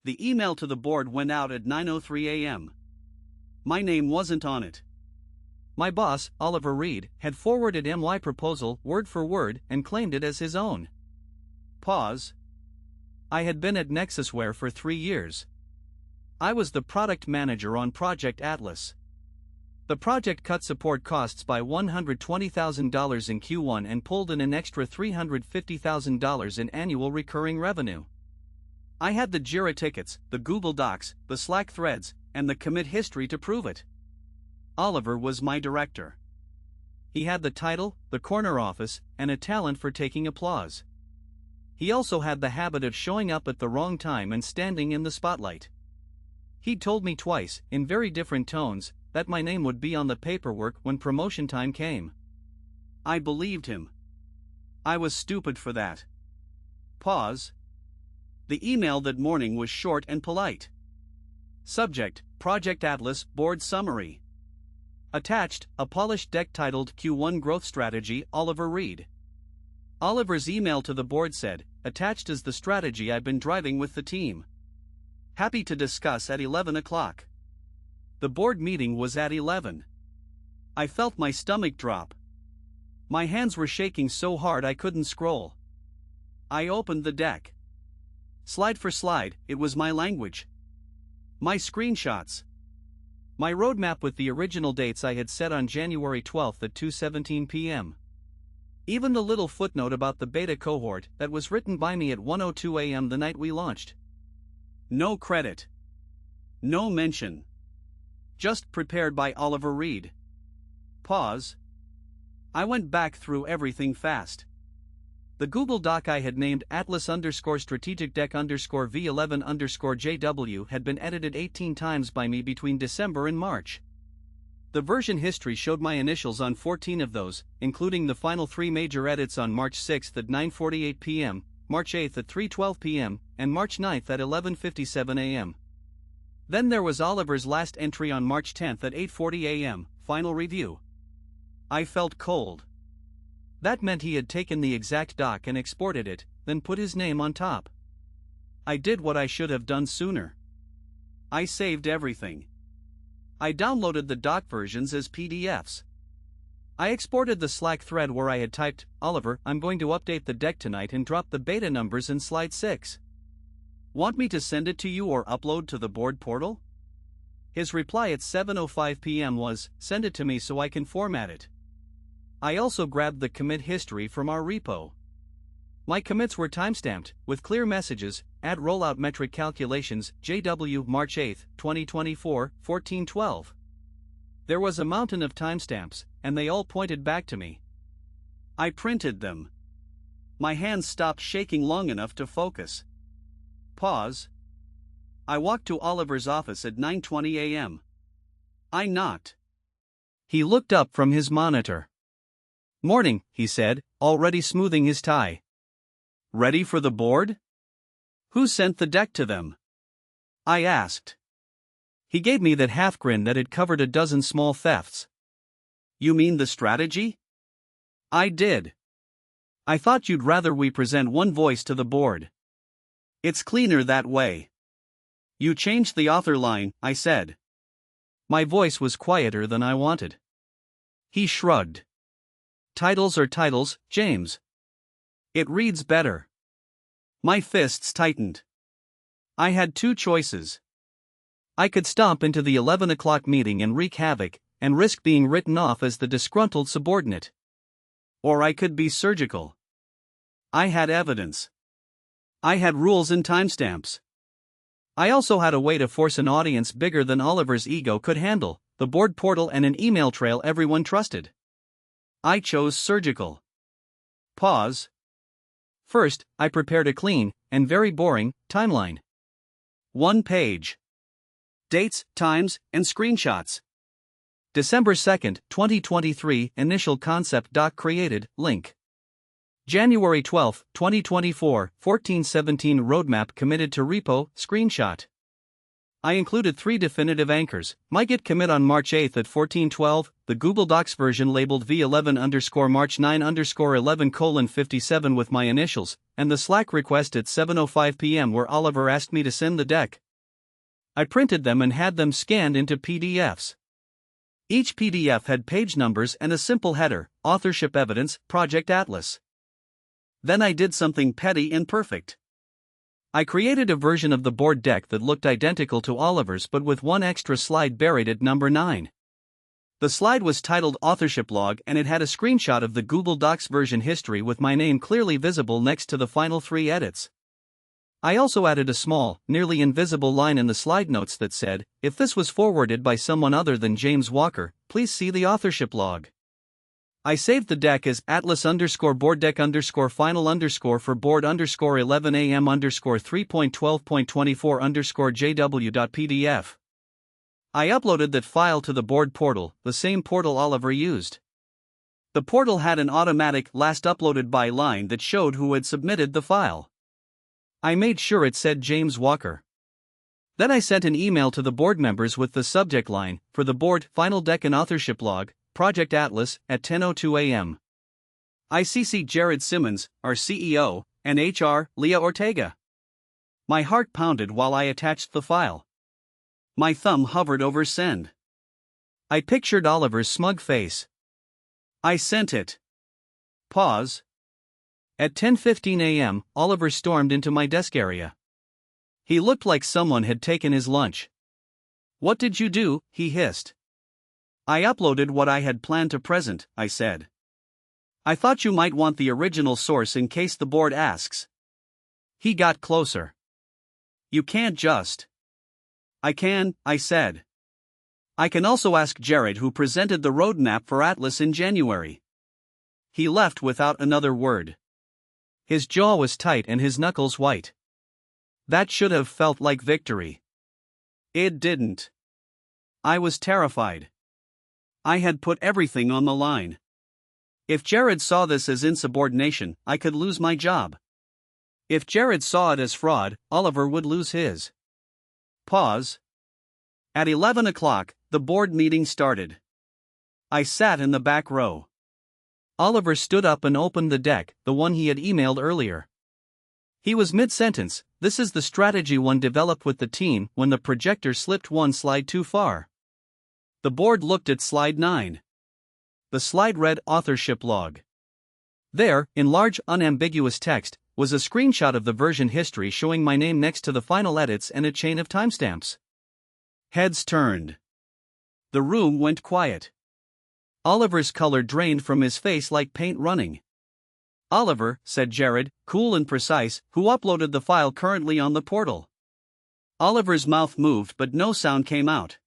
The email to the board went out at 9:03 a.m. My name wasn't on it. My boss, Oliver Reed, had forwarded my proposal word for word and claimed it as his own. Pause. I had been at Nexusware for 3 years. I was the product manager on Project Atlas. The project cut support costs by $120,000 in Q1 and pulled in an extra $350,000 in annual recurring revenue. I had the Jira tickets, the Google Docs, the Slack threads, and the commit history to prove it. Oliver was my director. He had the title, the corner office, and a talent for taking applause. He also had the habit of showing up at the wrong time and standing in the spotlight. He'd told me twice, in very different tones, that my name would be on the paperwork when promotion time came. I believed him. I was stupid for that. Pause. The email that morning was short and polite. Subject: Project Atlas Board Summary. Attached, a polished deck titled Q1 Growth Strategy, Oliver Reed. Oliver's email to the board said, "Attached is the strategy I've been driving with the team. Happy to discuss at 11 o'clock. The board meeting was at 11. I felt my stomach drop. My hands were shaking so hard I couldn't scroll. I opened the deck. Slide for slide, it was my language. My screenshots. My roadmap with the original dates I had set on January 12th at 2:17 p.m. Even the little footnote about the beta cohort that was written by me at 1:02 a.m. the night we launched. No credit. No mention. Just prepared by Oliver Reed. Pause. I went back through everything fast. The Google Doc I had named Atlas_Strategic Deck V11_JW had been edited 18 times by me between December and March. The version history showed my initials on 14 of those, including the final 3 major edits on March 6th at 9:48 p.m., March 8th at 3:12 p.m., and March 9th at 11:57 a.m. Then there was Oliver's last entry on March 10th at 8:40 a.m., final review. I felt cold. That meant he had taken the exact doc and exported it, then put his name on top. I did what I should have done sooner. I saved everything. I downloaded the doc versions as PDFs. I exported the Slack thread where I had typed, "Oliver, I'm going to update the deck tonight and drop the beta numbers in slide 6. Want me to send it to you or upload to the board portal?" His reply at 7:05 p.m. was, "Send it to me so I can format it." I also grabbed the commit history from our repo. My commits were timestamped, with clear messages: add rollout metric calculations, JW March 8, 2024, 14:12. There was a mountain of timestamps, and they all pointed back to me. I printed them. My hands stopped shaking long enough to focus. Pause. I walked to Oliver's office at 9:20 a.m. I knocked. He looked up from his monitor. "Morning," he said, already smoothing his tie. "Ready for the board? Who sent the deck to them?" I asked. He gave me that half grin that had covered a dozen small thefts. "You mean the strategy?" I did. "I thought you'd rather we present one voice to the board. It's cleaner that way." "You changed the author line," I said. My voice was quieter than I wanted. He shrugged. "Titles are titles, James. It reads better." My fists tightened. I had 2 choices. I could stomp into the 11 o'clock meeting and wreak havoc, and risk being written off as the disgruntled subordinate. Or I could be surgical. I had evidence. I had rules and timestamps. I also had a way to force an audience bigger than Oliver's ego could handle, the board portal and an email trail everyone trusted. I chose surgical. Pause. First, I prepared a clean, and very boring, timeline. 1 page. Dates, times, and screenshots. December 2nd, 2023, initial concept doc created, link. January 12, 2024, 1417 roadmap committed to repo, screenshot. I included 3 definitive anchors: my git commit on March 8 at 14:12, the Google Docs version labeled V11_March 9_11:57 with my initials, and the Slack request at 7:05 p.m. where Oliver asked me to send the deck. I printed them and had them scanned into PDFs. Each PDF had page numbers and a simple header: Authorship Evidence, Project Atlas. Then I did something petty and perfect. I created a version of the board deck that looked identical to Oliver's but with one extra slide buried at number 9. The slide was titled Authorship Log and it had a screenshot of the Google Docs version history with my name clearly visible next to the final 3 edits. I also added a small, nearly invisible line in the slide notes that said, "If this was forwarded by someone other than James Walker, please see the authorship log." I saved the deck as atlas_boarddeck_final_ for board_11am_3.12.24_jw.pdf. I uploaded that file to the board portal, the same portal Oliver used. The portal had an automatic last uploaded by line that showed who had submitted the file. I made sure it said James Walker. Then I sent an email to the board members with the subject line, "For the board, final deck and authorship log, Project Atlas," at 10:02 a.m. I CC'd Jared Simmons, our CEO, and HR, Leah Ortega. My heart pounded while I attached the file. My thumb hovered over send. I pictured Oliver's smug face. I sent it. Pause. At 10:15 a.m., Oliver stormed into my desk area. He looked like someone had taken his lunch. "What did you do?" he hissed. "I uploaded what I had planned to present," I said. "I thought you might want the original source in case the board asks." He got closer. "You can't just." "I can," I said. "I can also ask Jared, who presented the roadmap for Atlas in January." He left without another word. His jaw was tight and his knuckles white. That should have felt like victory. It didn't. I was terrified. I had put everything on the line. If Jared saw this as insubordination, I could lose my job. If Jared saw it as fraud, Oliver would lose his. Pause. At 11 o'clock, the board meeting started. I sat in the back row. Oliver stood up and opened the deck, the one he had emailed earlier. He was mid-sentence. "This is the strategy one developed with the team," when the projector slipped one slide too far. The board looked at slide 9. The slide read Authorship Log. There, in large unambiguous text, was a screenshot of the version history showing my name next to the final edits and a chain of timestamps. Heads turned. The room went quiet. Oliver's color drained from his face like paint running. "Oliver," said Jared, cool and precise, "who uploaded the file currently on the portal?" Oliver's mouth moved but no sound came out.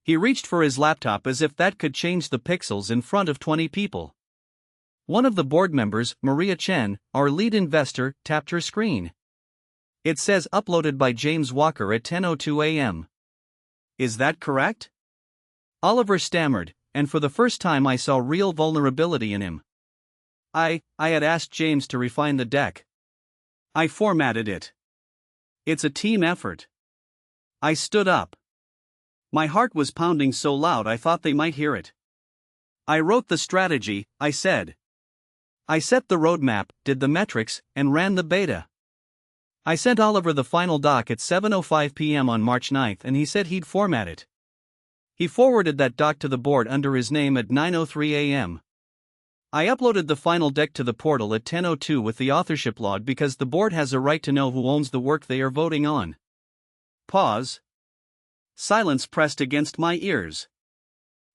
He reached for his laptop as if that could change the pixels in front of 20 people. One of the board members, Maria Chen, our lead investor, tapped her screen. It says uploaded by James Walker at 10:02 a.m. "Is that correct?" Oliver stammered, and for the first time I saw real vulnerability in him. I had asked James to refine the deck. I formatted it. It's a team effort. I stood up. My heart was pounding so loud I thought they might hear it. "I wrote the strategy," I said. "I set the roadmap, did the metrics, and ran the beta." I sent Oliver the final doc at 7:05 p.m. on March 9 and he said he'd format it. He forwarded that doc to the board under his name at 9:03 a.m. I uploaded the final deck to the portal at 10:02 with the authorship log because the board has a right to know who owns the work they are voting on. Pause. Silence pressed against my ears.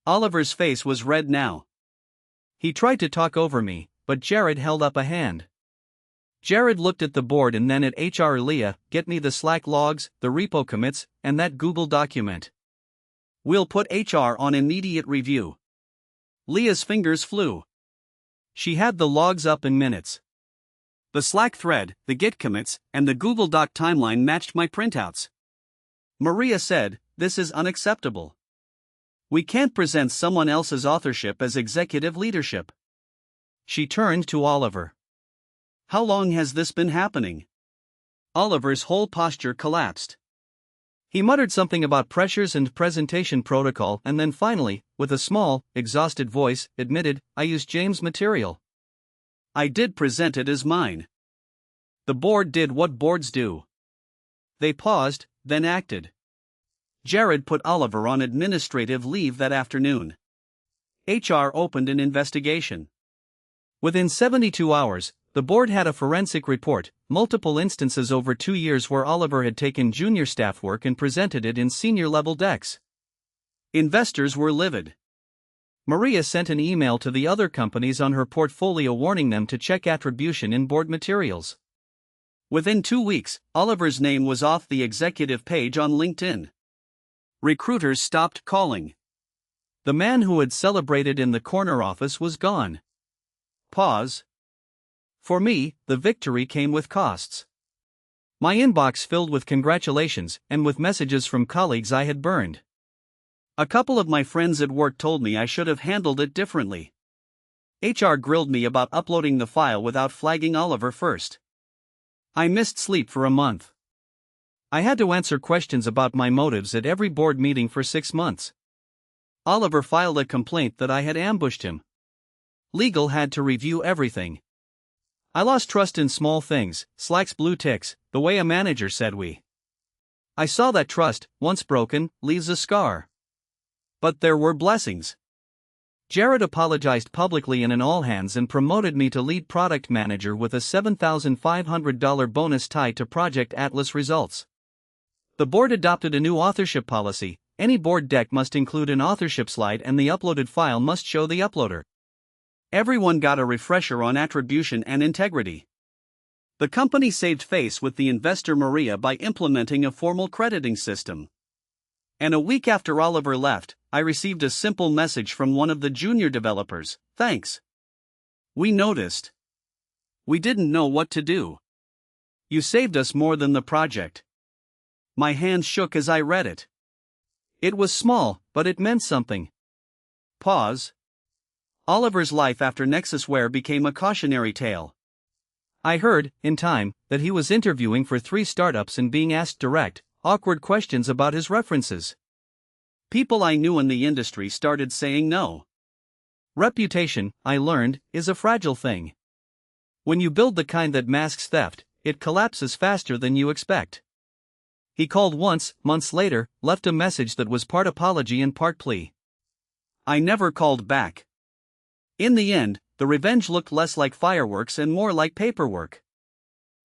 Oliver's face was red now. He tried to talk over me, but Jared held up a hand. Jared looked at the board and then at HR Leah. "Get me the Slack logs, the repo commits, and that Google document. We'll put HR on immediate review." Leah's fingers flew. She had the logs up in minutes. The Slack thread, the Git commits, and the Google Doc timeline matched my printouts. Maria said, "This is unacceptable. We can't present someone else's authorship as executive leadership." She turned to Oliver. "How long has this been happening?" Oliver's whole posture collapsed. He muttered something about pressures and presentation protocol and then finally, with a small, exhausted voice, admitted, "I used James' material. I did present it as mine." The board did what boards do. They paused, then acted. Jared put Oliver on administrative leave that afternoon. HR opened an investigation. Within 72 hours, the board had a forensic report, multiple instances over 2 years where Oliver had taken junior staff work and presented it in senior-level decks. Investors were livid. Maria sent an email to the other companies on her portfolio warning them to check attribution in board materials. Within 2 weeks, Oliver's name was off the executive page on LinkedIn. Recruiters stopped calling. The man who had celebrated in the corner office was gone. Pause. For me, the victory came with costs. My inbox filled with congratulations and with messages from colleagues I had burned. A couple of my friends at work told me I should have handled it differently. HR grilled me about uploading the file without flagging Oliver first. I missed sleep for a month. I had to answer questions about my motives at every board meeting for 6 months. Oliver filed a complaint that I had ambushed him. Legal had to review everything. I lost trust in small things, Slack's blue ticks, the way a manager said we. I saw that trust, once broken, leaves a scar. But there were blessings. Jared apologized publicly in an all-hands and promoted me to lead product manager with a $7,500 bonus tied to Project Atlas results. The board adopted a new authorship policy. Any board deck must include an authorship slide and the uploaded file must show the uploader. Everyone got a refresher on attribution and integrity. The company saved face with the investor Maria by implementing a formal crediting system. And a week after Oliver left, I received a simple message from one of the junior developers: "Thanks. We noticed. We didn't know what to do. You saved us more than the project." My hands shook as I read it. It was small, but it meant something. Pause. Oliver's life after Nexusware became a cautionary tale. I heard, in time, that he was interviewing for 3 startups and being asked direct, awkward questions about his references. People I knew in the industry started saying no. Reputation, I learned, is a fragile thing. When you build the kind that masks theft, it collapses faster than you expect. He called once, months later, left a message that was part apology and part plea. I never called back. In the end, the revenge looked less like fireworks and more like paperwork.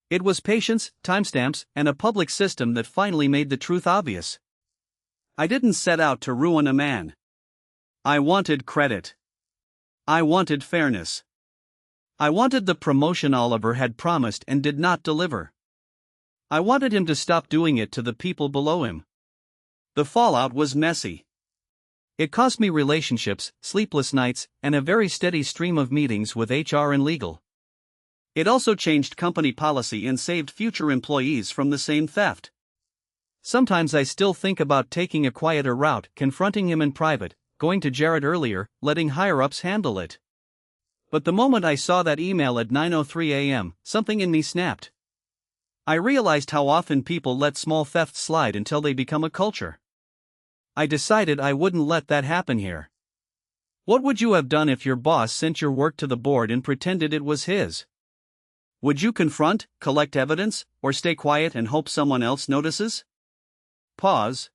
It was patience, timestamps, and a public system that finally made the truth obvious. I didn't set out to ruin a man. I wanted credit. I wanted fairness. I wanted the promotion Oliver had promised and did not deliver. I wanted him to stop doing it to the people below him. The fallout was messy. It cost me relationships, sleepless nights, and a very steady stream of meetings with HR and legal. It also changed company policy and saved future employees from the same theft. Sometimes I still think about taking a quieter route, confronting him in private, going to Jared earlier, letting higher-ups handle it. But the moment I saw that email at 9:03 a.m., something in me snapped. I realized how often people let small thefts slide until they become a culture. I decided I wouldn't let that happen here. What would you have done if your boss sent your work to the board and pretended it was his? Would you confront, collect evidence, or stay quiet and hope someone else notices? Pause.